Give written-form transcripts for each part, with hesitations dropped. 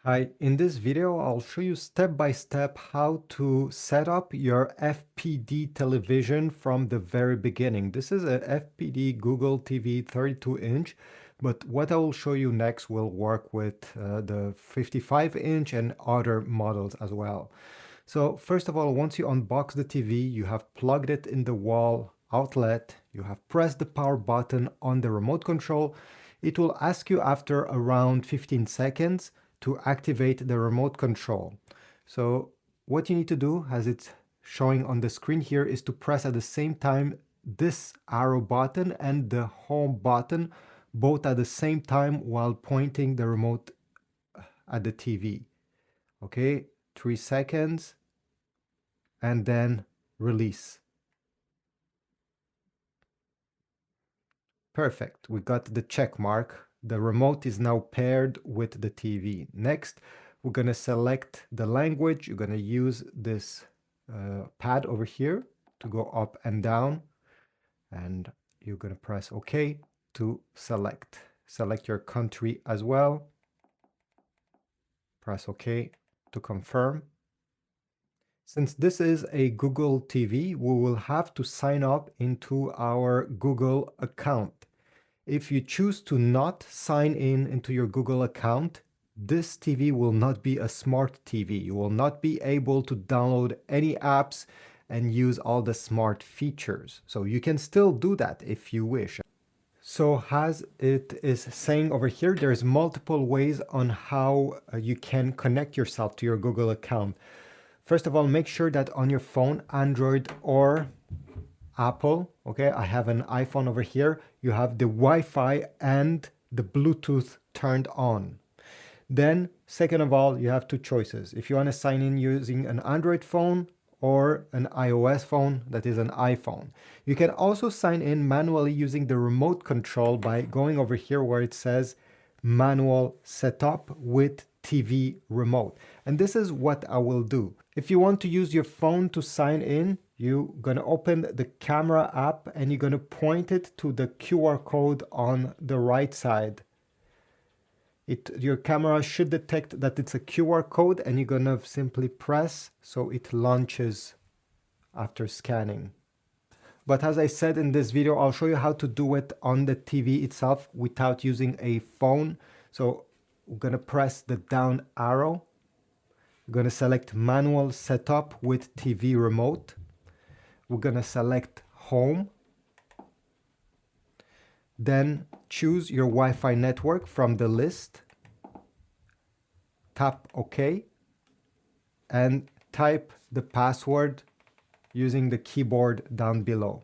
Hi, in this video, I'll show you step by step how to set up your FPD television from the very beginning. This is a FPD Google TV 32-inch, but what I will show you next will work with the 55-inch and other models as well. So first of all, once you unbox the TV, you have plugged it in the wall outlet, you have pressed the power button on the remote control. It will ask you after around 15 seconds to activate the remote control. So what you need to do, as it's showing on the screen here, is to press at the same time this arrow button and the home button, both at the same time while pointing the remote at the TV. Okay, 3 seconds, and then release. Perfect, we got the check mark. The remote is now paired with the TV. Next, we're going to select the language. You're going to use this pad over here to go up and down. And you're going to press OK to select. Select your country as well. Press OK to confirm. Since this is a Google TV, we will have to sign up into our Google account. If you choose to not sign in into your Google account, this TV will not be a smart TV. You will not be able to download any apps and use all the smart features. So you can still do that if you wish. So as it is saying over here, there's multiple ways on how you can connect yourself to your Google account. First of all, make sure that on your phone, Android or Apple, okay, I have an iPhone over here, you have the Wi-Fi and the Bluetooth turned on. Then, second of all, you have two choices. If you want to sign in using an Android phone or an iOS phone, that is an iPhone. You can also sign in manually using the remote control by going over here where it says manual setup with TV remote. And this is what I will do. If you want to use your phone to sign in, you're going to open the camera app and you're going to point it to the QR code on the right side. Your camera should detect that it's a QR code and you're going to simply press so it launches after scanning. But as I said in this video, I'll show you how to do it on the TV itself without using a phone. So we're going to press the down arrow. We're going to select manual setup with TV remote. We're going to select home. Then choose your Wi-Fi network from the list. Tap OK. And type the password using the keyboard down below.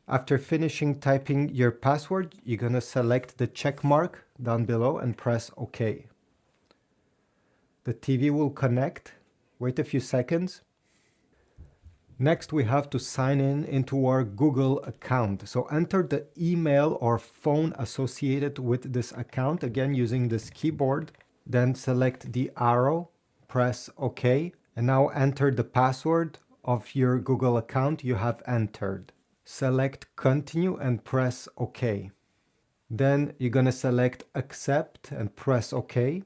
After finishing typing your password, you're going to select the check mark down below and press OK. The TV will connect. Wait a few seconds. Next, we have to sign in into our Google account. So enter the email or phone associated with this account, again using this keyboard. Then select the arrow, press OK, and now enter the password of your Google account you have entered. Select continue and press OK. Then you're going to select accept and press OK.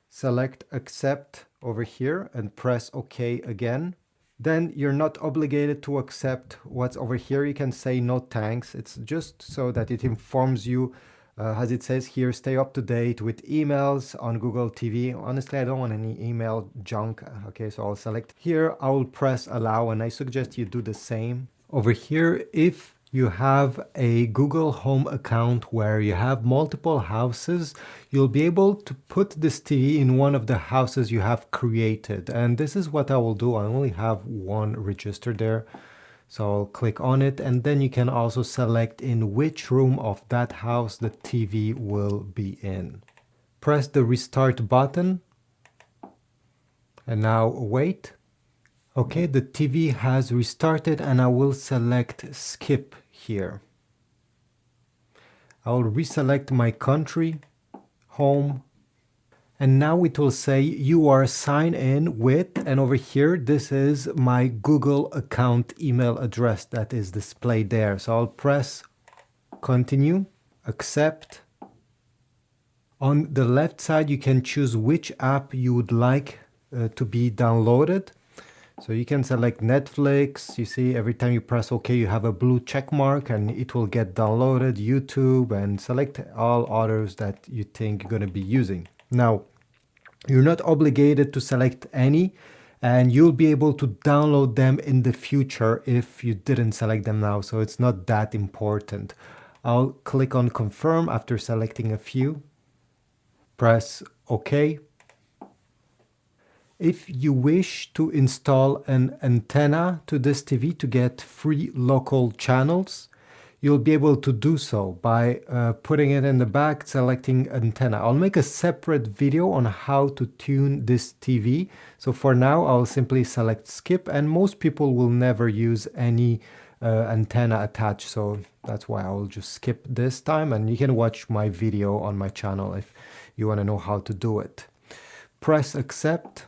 Select accept over here and press OK again. Then you're not obligated to accept what's over here. You can say no thanks. It's just so that it informs you, as it says here, stay up to date with emails on Google TV. Honestly, I don't want any email junk. Okay, so I'll select here. I will press allow, and I suggest you do the same. Over here, if you have a Google Home account where you have multiple houses, you'll be able to put this TV in one of the houses you have created. And this is what I will do. I only have one register there. So I'll click on it, and then you can also select in which room of that house the TV will be in. Press the restart button. And now wait. Okay, the TV has restarted and I will select skip here. I will reselect my country, home, and now it will say you are signed in with, and over here this is my Google account email address that is displayed there. So I'll press continue, accept. On the left side, you can choose which app you would like to be downloaded. So you can select Netflix. You see, every time you press OK, you have a blue check mark and it will get downloaded, YouTube, and select all others that you think you're going to be using. Now, you're not obligated to select any, and you'll be able to download them in the future if you didn't select them now. So it's not that important. I'll click on confirm after selecting a few. Press OK. If you wish to install an antenna to this TV to get free local channels, you'll be able to do so by putting it in the back, selecting antenna. I'll make a separate video on how to tune this TV. So for now, I'll simply select skip, and most people will never use any antenna attached. So that's why I'll just skip this time, and you can watch my video on my channel if you want to know how to do it. Press accept.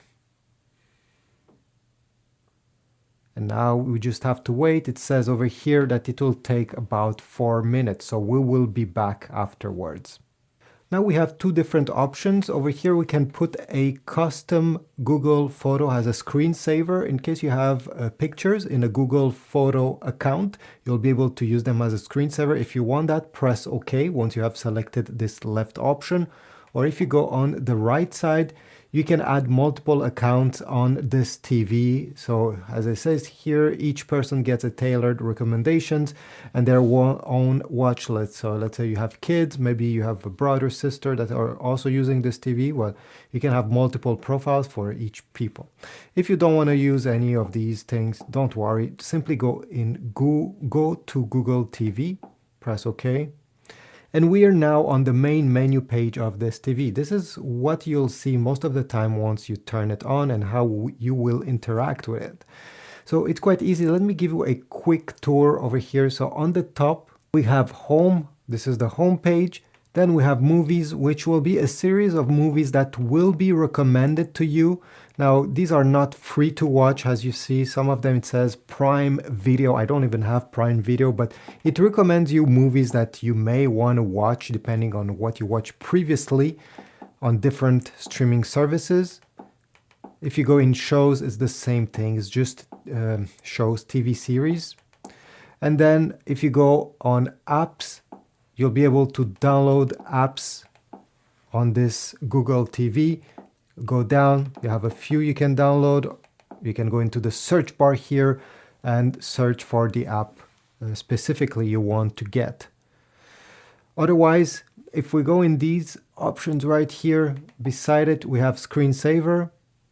And now we just have to wait. It says over here that it will take about 4 minutes, so we will be back afterwards. Now we have two different options. Over here we can put a custom Google photo as a screensaver. In case you have pictures in a Google photo account, you'll be able to use them as a screensaver. If you want that, press OK once you have selected this left option. Or if you go on the right side, you can add multiple accounts on this TV. So as it says here, each person gets a tailored recommendations and their own watch list. So let's say you have kids, maybe you have a brother, sister that are also using this TV. Well, you can have multiple profiles for each people. If you don't want to use any of these things, don't worry. Simply go to Google TV, press OK. And we are now on the main menu page of this TV. This is what you'll see most of the time once you turn it on and how you will interact with it. So it's quite easy. Let me give you a quick tour over here. So on the top, we have home. This is the home page. Then we have movies, which will be a series of movies that will be recommended to you. Now, these are not free to watch. As you see, some of them it says Prime Video. I don't even have Prime Video, but it recommends you movies that you may want to watch depending on what you watched previously on different streaming services. If you go in shows, it's the same thing. It's just shows, TV series. And then if you go on apps, you'll be able to download apps on this Google TV. Go down, you have a few you can download. You can go into the search bar here and search for the app specifically you want to get. Otherwise, if we go in these options right here, beside it, we have screensaver.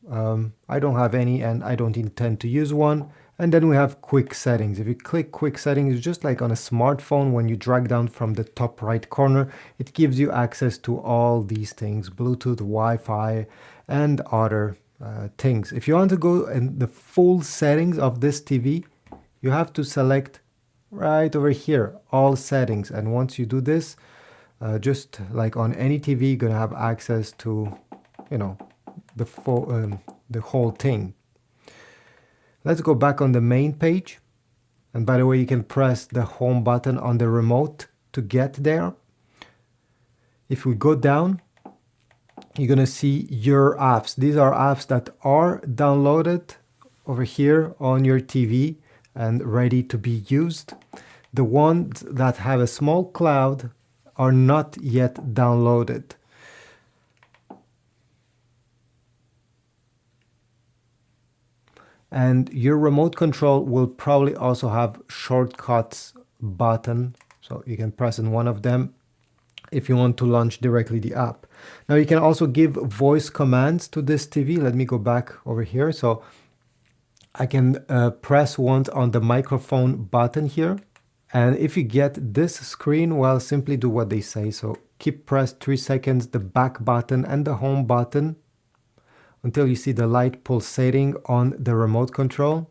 I don't have any and I don't intend to use one. And then we have quick settings. If you click quick settings, it's just like on a smartphone, when you drag down from the top right corner, it gives you access to all these things, Bluetooth, Wi-Fi, and other things. If you want to go in the full settings of this TV, you have to select right over here, all settings. And once you do this, just like on any TV, you're gonna have access to, the whole thing. Let's go back on the main page. And by the way, you can press the home button on the remote to get there. If we go down, you're going to see your apps. These are apps that are downloaded over here on your TV and ready to be used. The ones that have a small cloud are not yet downloaded. And your remote control will probably also have shortcuts button. So you can press in one of them if you want to launch directly the app. Now you can also give voice commands to this TV. Let me go back over here. So I can press once on the microphone button here. And if you get this screen, well, simply do what they say. So keep pressed 3 seconds, the back button and the home button, until you see the light pulsating on the remote control.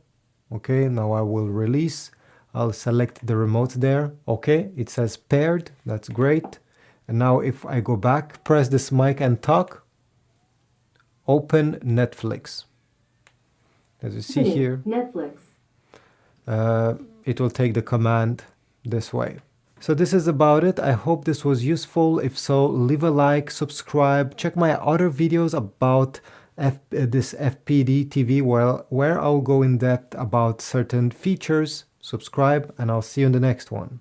Okay, now I will release. I'll select the remote there. Okay, it says paired. That's great. And now if I go back, press this mic and talk, open Netflix. As you see here, Netflix. It will take the command this way. So this is about it. I hope this was useful. If so, leave a like, subscribe, check my other videos about this FPD TV where I'll go in depth about certain features. Subscribe, and I'll see you in the next one.